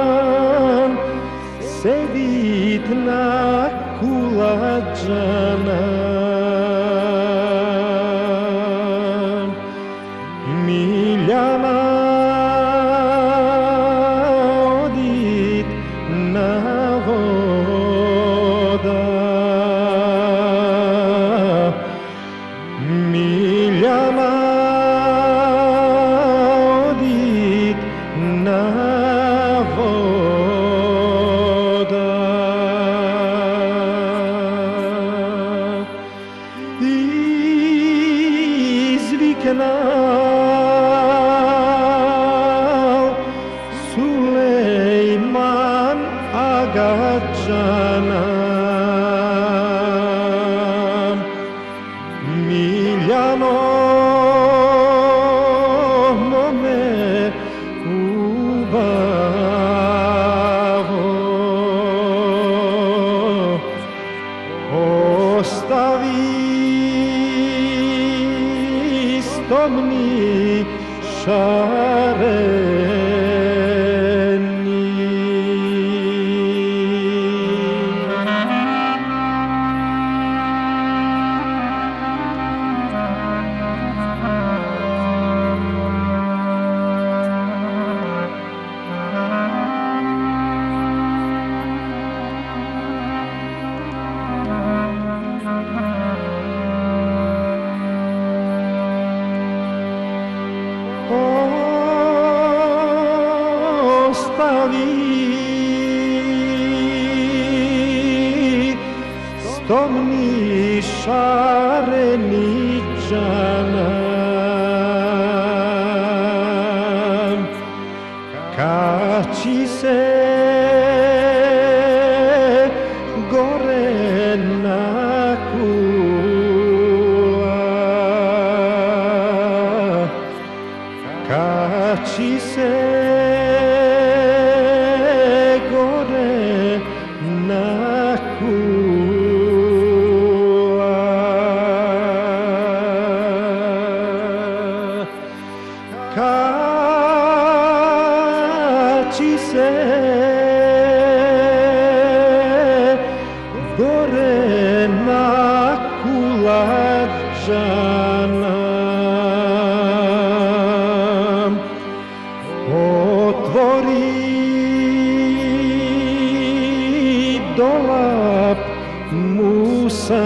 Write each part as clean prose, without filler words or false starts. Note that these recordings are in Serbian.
Sulejman sedit na kulađanan, Miljana odit na voda, Miljana odit na voda. Izviknal Sulejman agađanan, Miljano mome ubavo, ostavi stomni šareni. Stomni šareni džanan, kači se gore na kula, kači se gore na kula. Kači se gore na kulađanan, otvori dolap Musandra,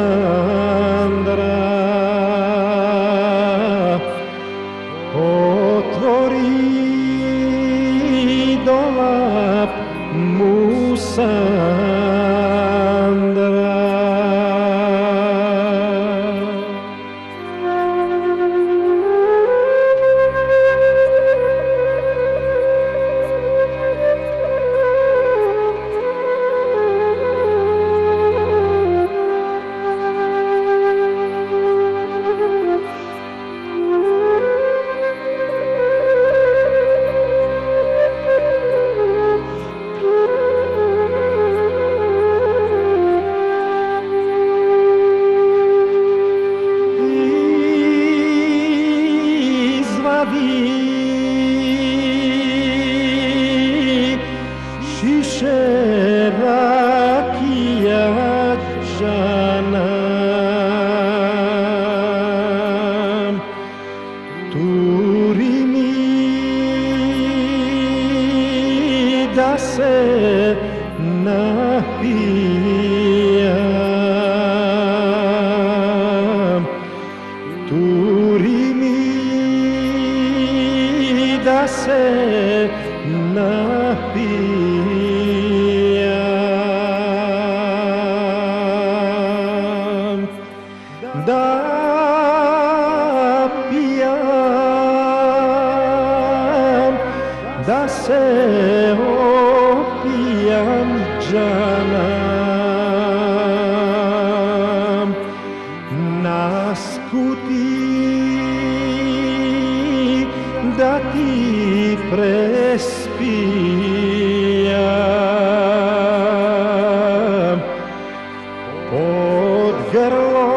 otvori dolap Musandra. Šiše rakija džanan, turi mi da se napijam, turi mi da se napijam, da pijam, da se opijam džanan, naskuti da ti prespijam, pod grlo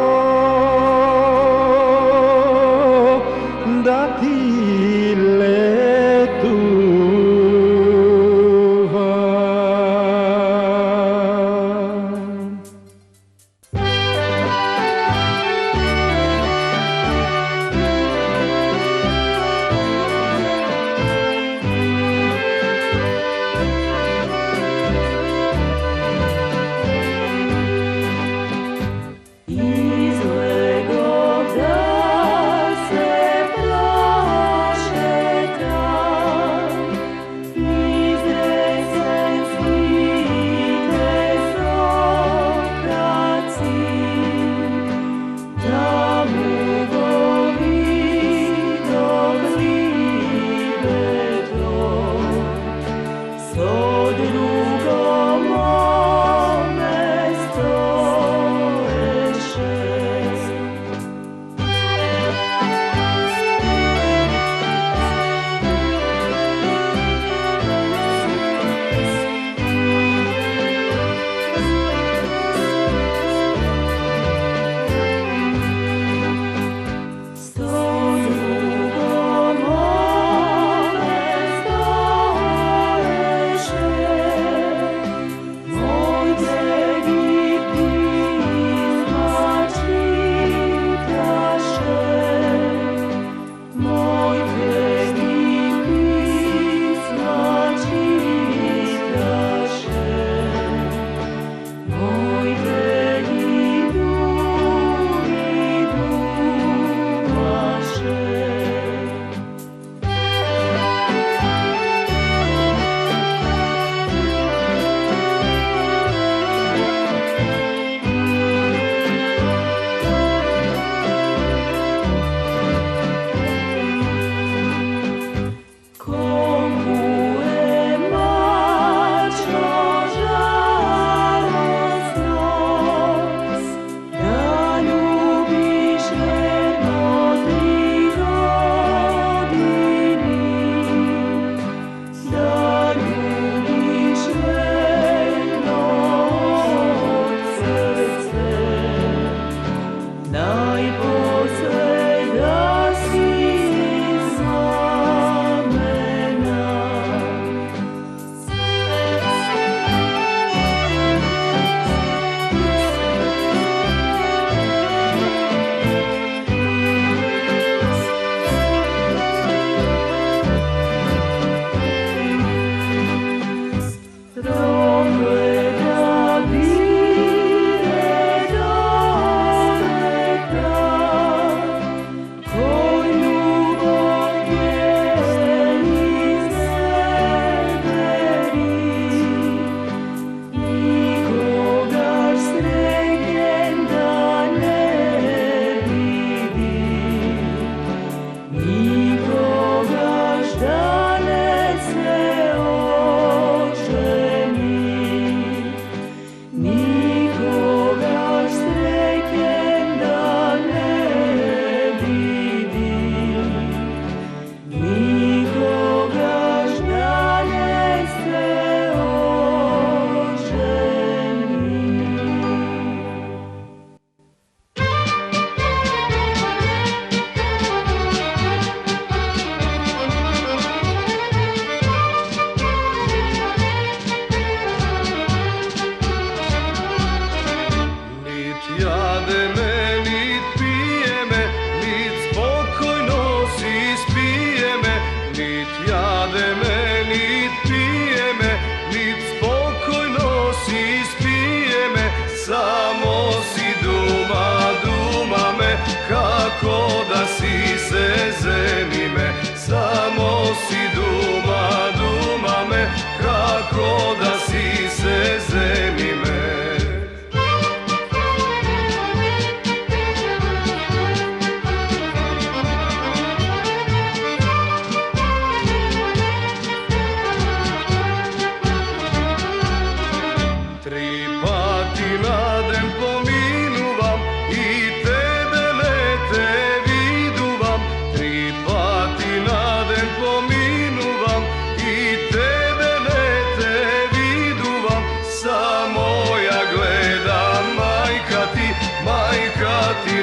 da si se zemi me, samo si duma, duma me, kako da si se zemi me.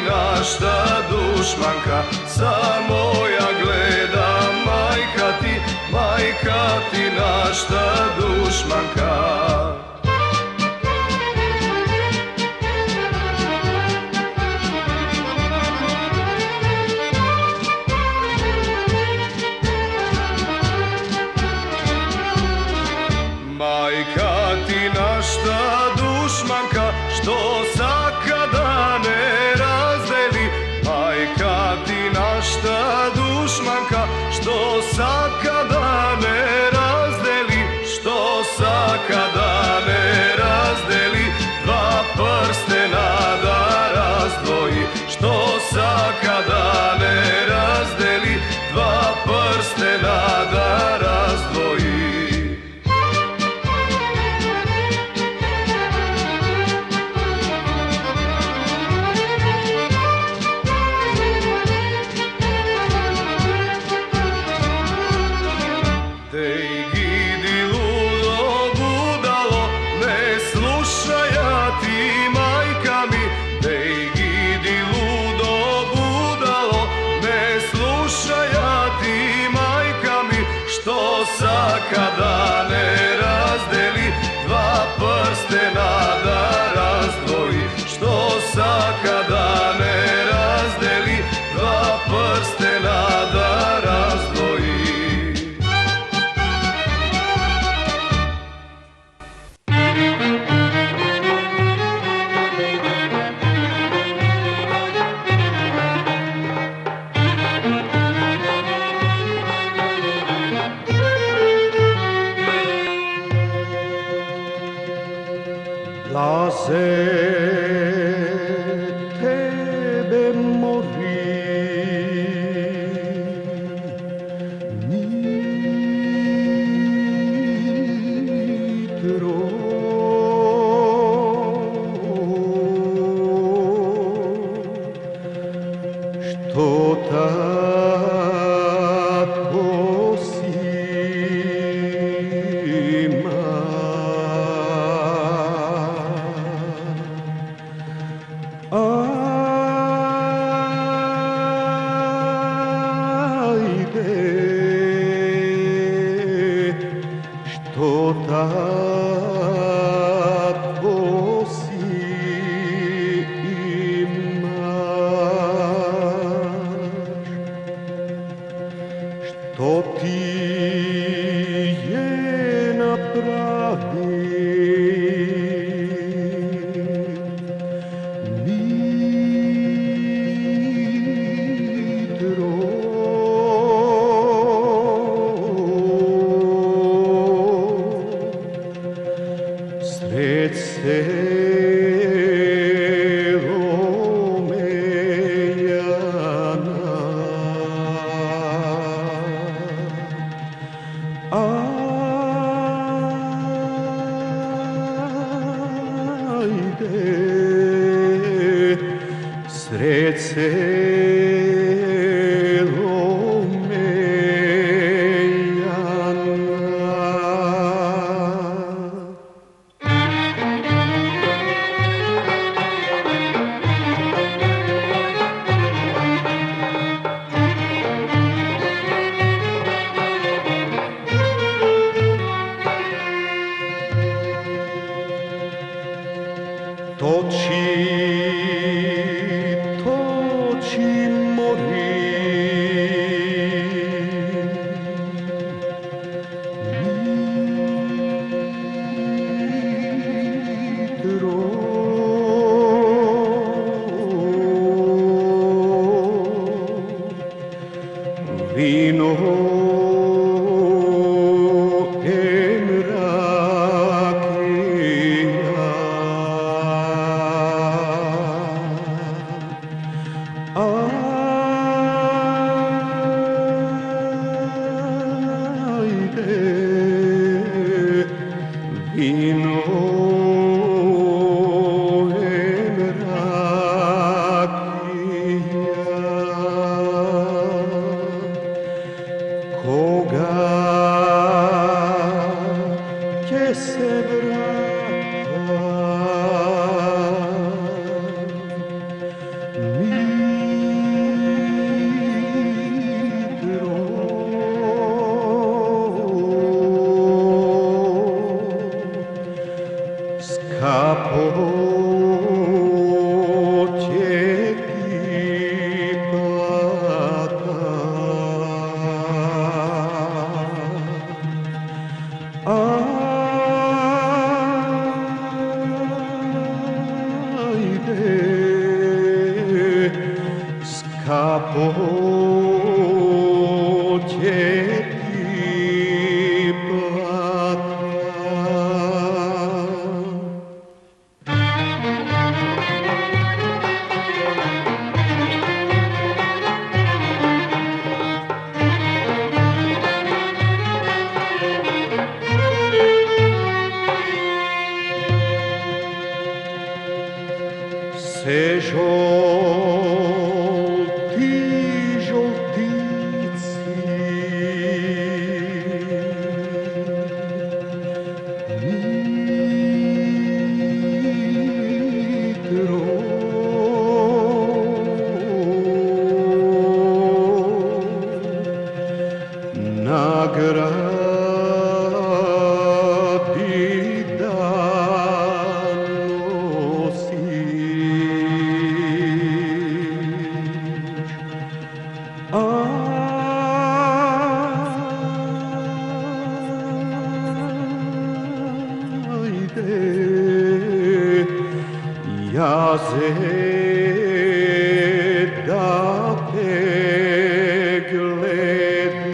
Našta dušmanka, samo ja gledam, majka ti našta dušmanka. Majka ti našta dušmanka, što sakada ne našta dušmanka, što sakada ne razdeli, što sakada ne razdeli, dva prstena da razdvoji, što sakada ne razdeli, dva prstena da razdvoji. Sakada ne razdeli, dva prstena da razdvoji, što sakada ne razdeli, dva prstena da razdvoji. Se tebe mori nitro, što tako si što tako si imaš. vino en rakija. Ajde, vino en rakija. Koga će se Capoće ti plata, ajde, capoće ti plata. Se žolti žoltici mitro na gradi dan ajde, jaze da te gledam.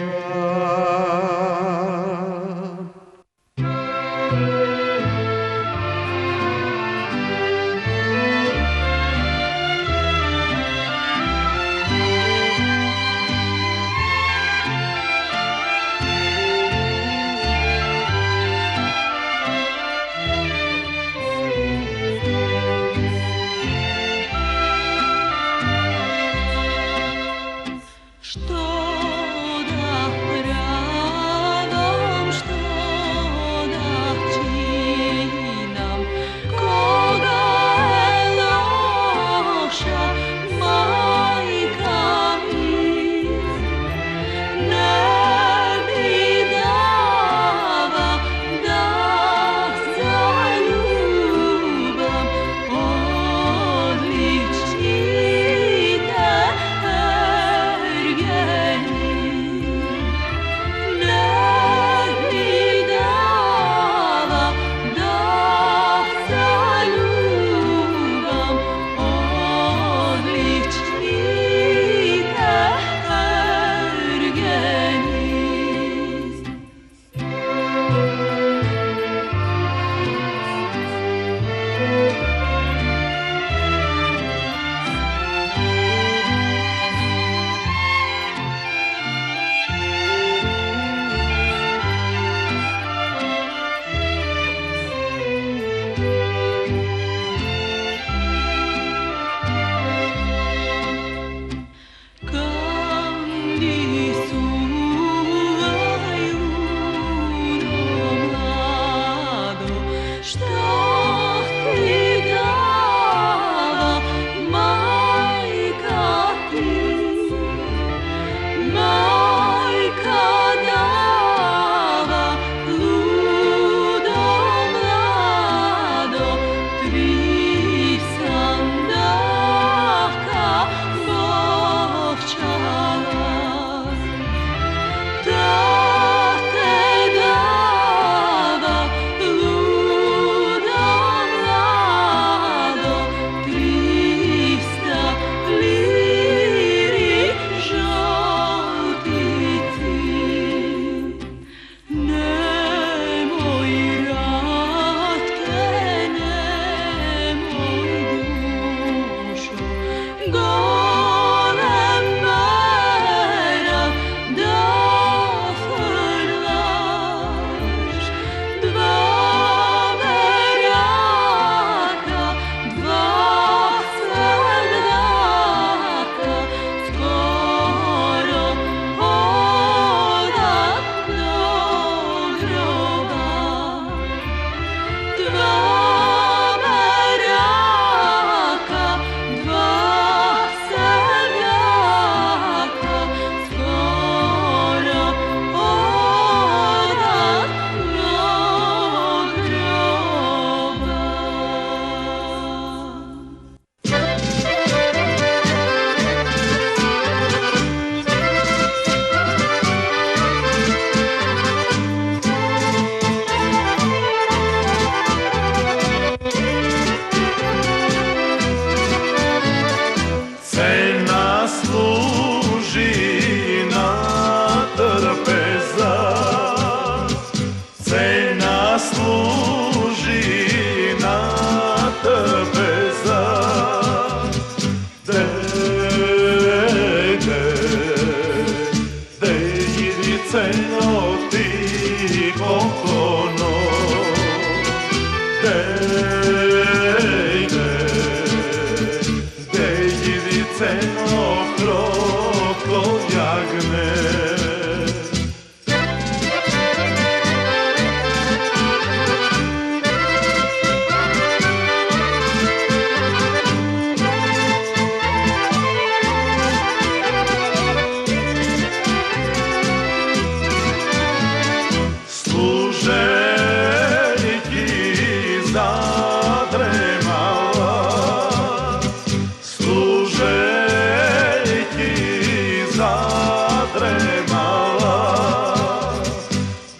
zadremala.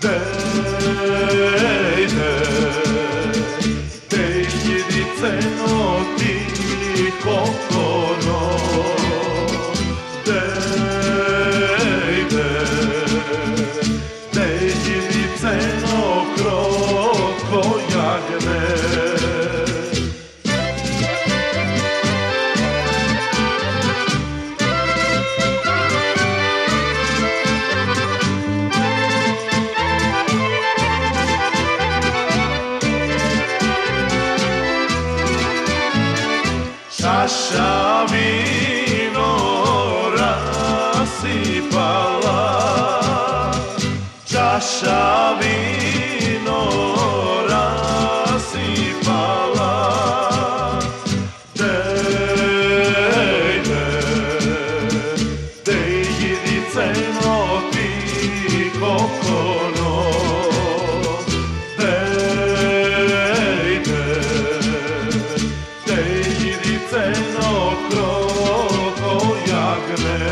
Dejde, dejđidiceno ti kokono. Dejde, dejđidiceno kroko jagne. Čaša vino rasipala, čaša vino rasipala. Dejde, dejđidiceno ti kokono. Dejde, dejđidiceno kroko jagne.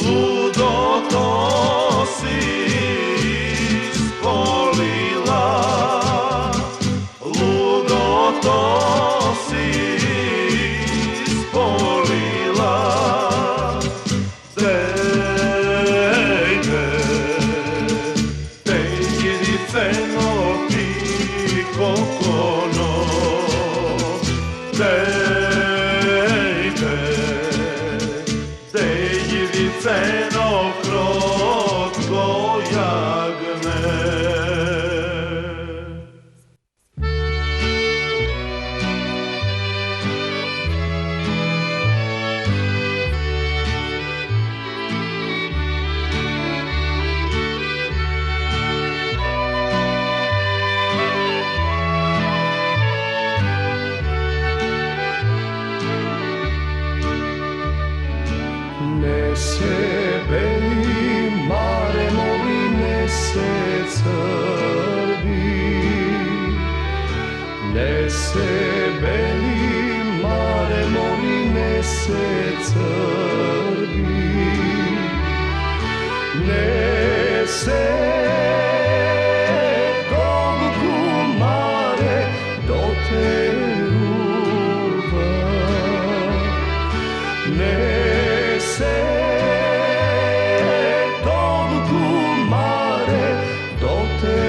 Ludo to si ispolila, ludo to si ispolila. Dejde, dejđidiceno ti kokono. Dejde, dejđidiceno krotko jagne. Nese beli mare moli, nese crvi. Nese beli mare moli, nese crvi. Nese dogku mare do te ruva. Nese dogku mare do te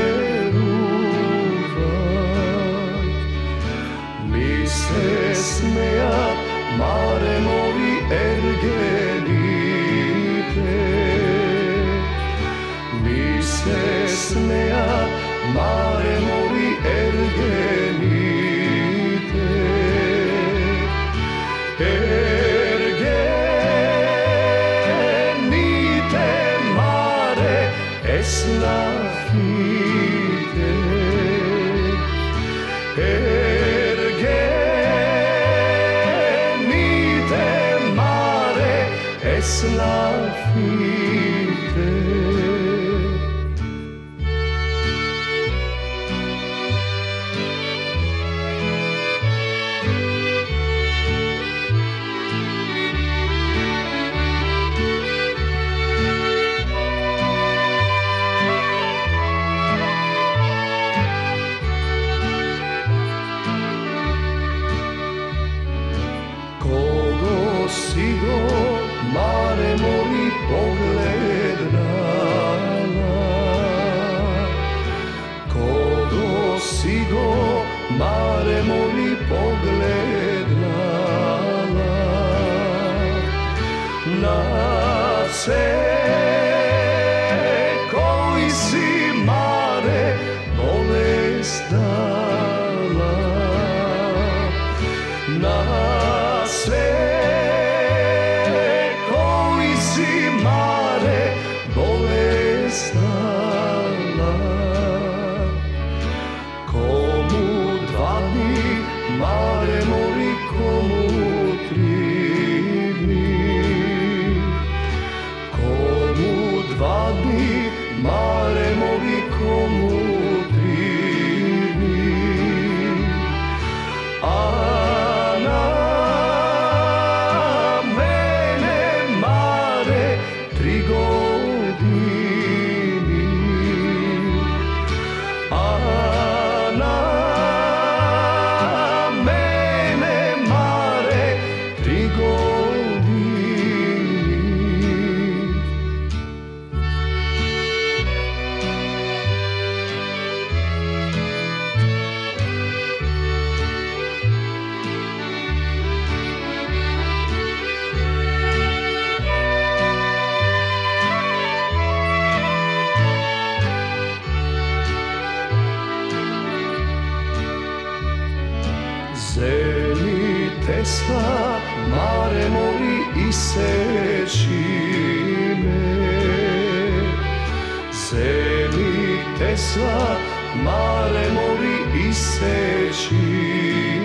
ruva. Mi se smejat mare moli ergenite. Mi se smejat mare moli ergenite. Ergenite mare es la fide. Ergenite mare es la fide. Kogo si go mare moli pogledala. Kogo si go mare moli pogledala. Na se koji si mare bolest dala. Na sve Tesla, mare moli iseći me. Zemi Tesla, mare moli iseći